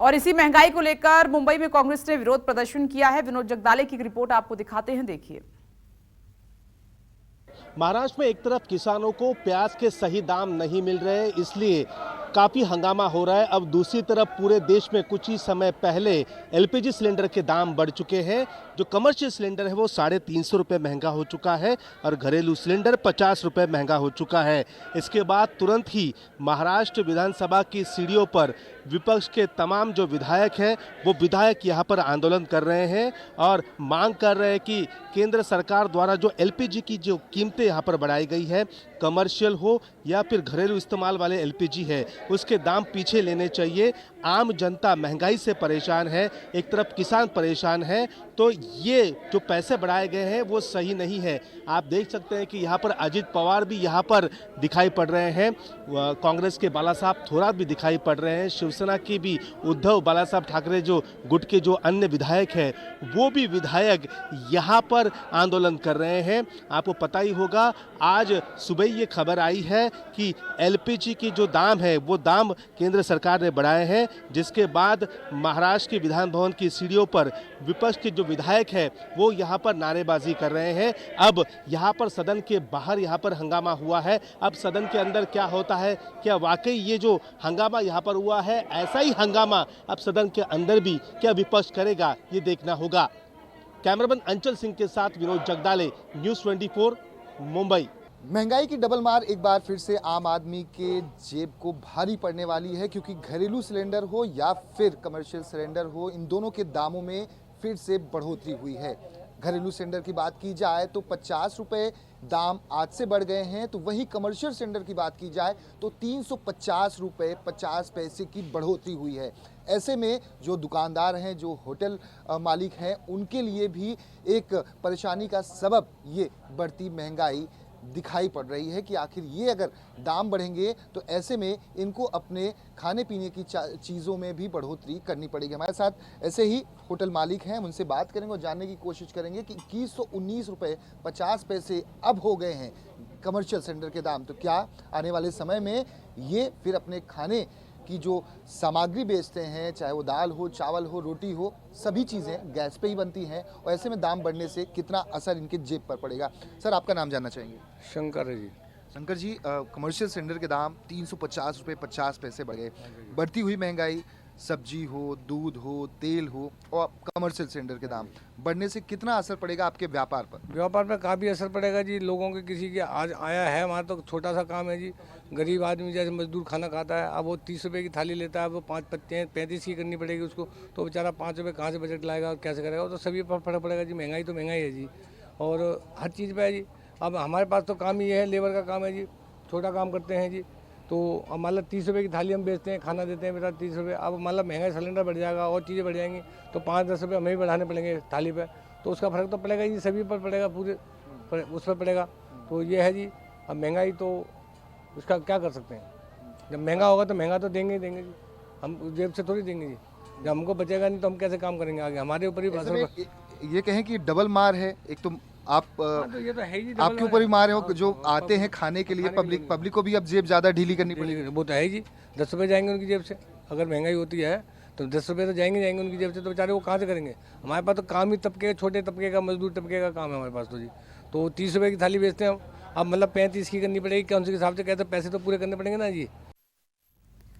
और इसी महंगाई को लेकर मुंबई में कांग्रेस ने विरोध प्रदर्शन किया है। विनोद जगदाले की रिपोर्ट आपको दिखाते हैं, देखिए। महाराष्ट्र में एक तरफ किसानों को प्याज के सही दाम नहीं मिल रहे, इसलिए काफ़ी हंगामा हो रहा है। अब दूसरी तरफ पूरे देश में कुछ ही समय पहले एलपीजी सिलेंडर के दाम बढ़ चुके हैं। जो कमर्शियल सिलेंडर है वो 350 रुपये महंगा हो चुका है और घरेलू सिलेंडर 50 रुपये महंगा हो चुका है। इसके बाद तुरंत ही महाराष्ट्र विधानसभा की सीढ़ियों पर विपक्ष के तमाम जो विधायक हैं वो विधायक यहाँ पर आंदोलन कर रहे हैं और मांग कर रहे हैं कि केंद्र सरकार द्वारा जो एलपीजी की जो कीमतें यहाँ पर बढ़ाई गई है, कमर्शियल हो या फिर घरेलू इस्तेमाल वाले एलपीजी है, उसके दाम पीछे लेने चाहिए। आम जनता महंगाई से परेशान है, एक तरफ किसान परेशान है, तो ये जो पैसे बढ़ाए गए हैं वो सही नहीं है। आप देख सकते हैं कि यहाँ पर अजित पवार भी यहाँ पर दिखाई पड़ रहे हैं, कांग्रेस के बाला साहब थोरात भी दिखाई पड़ रहे हैं, शिवसेना की भी उद्धव बाला साहब ठाकरे जो गुट के जो अन्य विधायक हैं वो भी विधायक यहाँ पर आंदोलन कर रहे हैं। आपको पता ही होगा, आज सुबह ये खबर आई है कि एलपीजी की जो दाम है वो दाम केंद्र सरकार ने बढ़ाए हैं, जिसके बाद महाराष्ट्र के विधान भवन की सीढ़ियों पर विपक्ष के जो विधायक है वो यहाँ पर नारेबाजी कर रहे हैं। अब यहाँ पर सदन के बाहर यहाँ पर हंगामा हुआ है। अब सदन के अंदर क्या होता है, क्या वाकई ये जो हंगामा यहाँ पर हुआ है ऐसा ही हंगामा अब सदन के अंदर भी क्या विपक्ष करेगा, ये देखना होगा। कैमरामैन अंचल सिंह के साथ विनोद जगदाले, न्यूज़ 24 मुंबई। महंगाई की डबल मार एक बार फिर से आम आदमी के जेब को भारी पड़ने वाली है, क्योंकि घरेलू सिलेंडर हो या फिर कमर्शियल सिलेंडर हो, इन दोनों के दामों में फिर से बढ़ोतरी हुई है। घरेलू सिलेंडर की बात की जाए तो 50 रुपये दाम आज से बढ़ गए हैं, तो वही कमर्शियल सिलेंडर की बात की जाए तो 350 रुपये 50 पैसे की बढ़ोतरी हुई है। ऐसे में जो दुकानदार हैं, जो होटल मालिक हैं, उनके लिए भी एक परेशानी का सबब ये बढ़ती महंगाई दिखाई पड़ रही है कि आखिर ये अगर दाम बढ़ेंगे तो ऐसे में इनको अपने खाने पीने की चीज़ों में भी बढ़ोतरी करनी पड़ेगी। हमारे साथ ऐसे ही होटल मालिक हैं, उनसे बात करेंगे और जानने की कोशिश करेंगे कि 2119 रुपये 50 पैसे अब हो गए हैं कमर्शियल सिलेंडर के दाम। तो क्या आने वाले समय में ये फिर अपने खाने की जो सामग्री बेचते हैं, चाहे वो दाल हो, चावल हो, रोटी हो, सभी चीज़ें गैस पे ही बनती हैं, और ऐसे में दाम बढ़ने से कितना असर इनके जेब पर पड़ेगा। सर, आपका नाम जानना चाहेंगे? शंकर है जी। शंकर जी, कमर्शियल सिलेंडर के दाम 350 रुपये 50 पैसे बढ़ गए। बढ़ती हुई महंगाई, सब्जी हो, दूध हो, तेल हो, और कमर्शियल सिलेंडर के दाम बढ़ने से कितना असर पड़ेगा आपके व्यापार पर? व्यापार पर काफ़ी असर पड़ेगा जी। लोगों के किसी के आज आया है, हमारा तो छोटा सा काम है जी। गरीब आदमी जैसे मजदूर खाना खाता है, अब वो 30 रुपये की थाली लेता है, अब वो 35 की करनी पड़ेगी उसको, तो बेचारा 5 रुपये कहाँ से बजट लाएगा और कैसे करेगा? वो तो सभी पर फर्क पड़ेगा जी। महंगाई तो महंगाई है जी, और हर चीज़ पर है जी। अब हमारे पास तो काम ही है, लेबर का काम है जी, छोटा काम करते हैं जी। तो अब मान लो 30 रुपये की थाली हम बेचते हैं, खाना देते हैं बेटा 30 रुपये। अब मान लो महंगाई सिलेंडर बढ़ जाएगा और चीज़ें बढ़ जाएंगी तो 5-10 रुपये हमें भी बढ़ाने पड़ेंगे थाली पे, तो उसका फ़र्क तो पड़ेगा जी, सभी पर पड़ेगा, पूरे उस पर पड़ेगा। तो ये है जी। अब महंगाई तो उसका क्या कर सकते हैं, जब महंगा होगा तो महंगा तो देंगे ही देंगे जी, हम जेब से थोड़ी देंगे जी। जब हमको बचेगा नहीं तो हम कैसे काम करेंगे आगे, हमारे ऊपर ही असर। ये कहें कि डबल मार है, एक तो आप तो ये तो है ही, आपके ऊपर ही मार है, जो आते हैं खाने के लिए पब्लिक को भी अब जेब ज़्यादा ढीली करनी पड़ेगी। वो तो है जी। 10 रुपये जाएंगे उनकी जेब से, अगर महंगाई होती है तो 10 रुपये तो जाएंगे उनकी जेब से, तो बेचारे वो कहाँ से करेंगे? हमारे पास तो काम ही तबके, छोटे तबके का, मजदूर तबके का काम है हमारे पास तो जी। तो 30 रुपये की थाली बेचते हैं हम, अब मतलब 35 की करनी पड़ेगी, कौन से हिसाब से कहते हैं, पैसे तो पूरे करने पड़ेंगे ना जी।